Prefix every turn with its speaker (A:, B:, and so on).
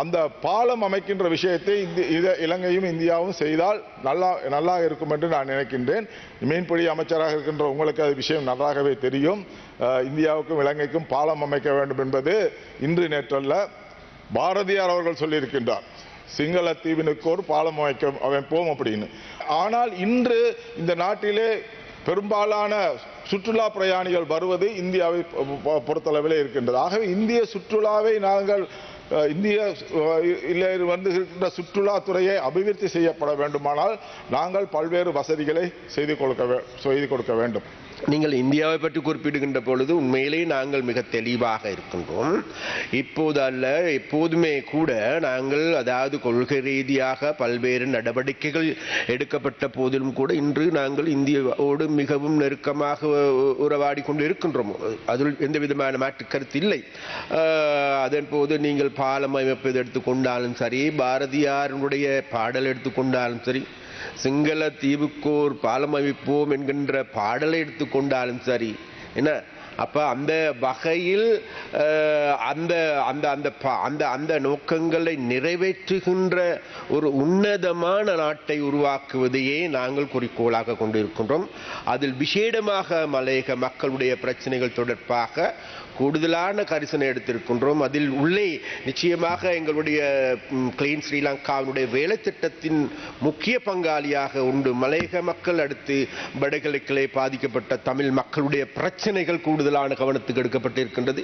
A: அந்த பாலம் அமைக்கின்ற விஷயத்தை இலங்கையும் இந்தியாவும் செய்தால் நல்லா இருக்கும் என்று நான் நினைக்கின்றேன். மீன்பிடி அமைச்சராக இருக்கின்ற உங்களுக்கு அது விஷயம் நன்றாகவே தெரியும். இந்தியாவுக்கும் இலங்கைக்கும் பாலம் அமைக்க வேண்டும் என்பது இன்று நேற்றல்ல, பாரதியார் அவர்கள் சொல்லியிருக்கின்றார். சிங்கள தீவினுக்கு ஒரு பாலம் அமைப்போம் அப்படின்னு. ஆனால் இன்று இந்த நாட்டிலே பெரும்பாலான சுற்றுலா பிரயாணிகள் வருவது இந்தியாவை பொறுத்தளவிலே இருக்கின்றது. ஆகவே இந்திய சுற்றுலாவை நாங்கள் இருக்கின்ற சுற்றுலாத்துறையை அபிவிருத்தி செய்யப்பட வேண்டுமானால் நாங்கள் பல்வேறு வசதிகளை செய்து கொடுக்க வேண்டும்.
B: நீங்கள் இந்தியாவை பற்றி குறிப்பிடுகின்ற பொழுது உண்மையிலே நாங்கள் மிக தெளிவாக இருக்கின்றோம். இப்போது அல்ல, எப்போதுமே கூட நாங்கள் அதாவது கொள்கை ரீதியாக பல்வேறு நடவடிக்கைகள் எடுக்கப்பட்ட போதிலும் கூட இன்று நாங்கள் இந்தியாவோடு மிகவும் நெருக்கமாக உறவாடி கொண்டு இருக்கின்றோம். அதில் எந்த விதமான மாற்று கருத்து இல்லை. அதன் போது நீங்கள் பாலம் அமைப்பது எடுத்துக்கொண்டாலும் சரி, பாரதியாருடைய பாடல் எடுத்துக்கொண்டாலும் சரி, சிங்கள தீவுக்கோர் பாலம் அமைப்போம் என்கின்ற பாடலை எடுத்துக்கொண்டாலும் சரி, என்ன அப்ப அந்த வகையில் அந்த அந்த அந்த அந்த நோக்கங்களை நிறைவேற்றுகின்ற ஒரு உன்னதமான நாட்டை உருவாக்குவதையே நாங்கள் குறிக்கோளாக கொண்டிருக்கின்றோம். அதில் விசேடமாக மலையக மக்களுடைய பிரச்சனைகள் தொடர்பாக கூடுதலான கரிசனை எடுத்திருக்கின்றோம். அதில் உள்ளே நிச்சயமாக எங்களுடைய கிளீன் ஸ்ரீலங்காவினுடைய வேலை திட்டத்தின் முக்கிய பங்காளியாக உண்டு மலையக மக்கள், அடுத்து வடகிழக்கிலே பாதிக்கப்பட்ட தமிழ் மக்களுடைய பிரச்சனைகள் கூடுதலான கவனத்துக்கு எடுக்கப்பட்டிருக்கின்றது.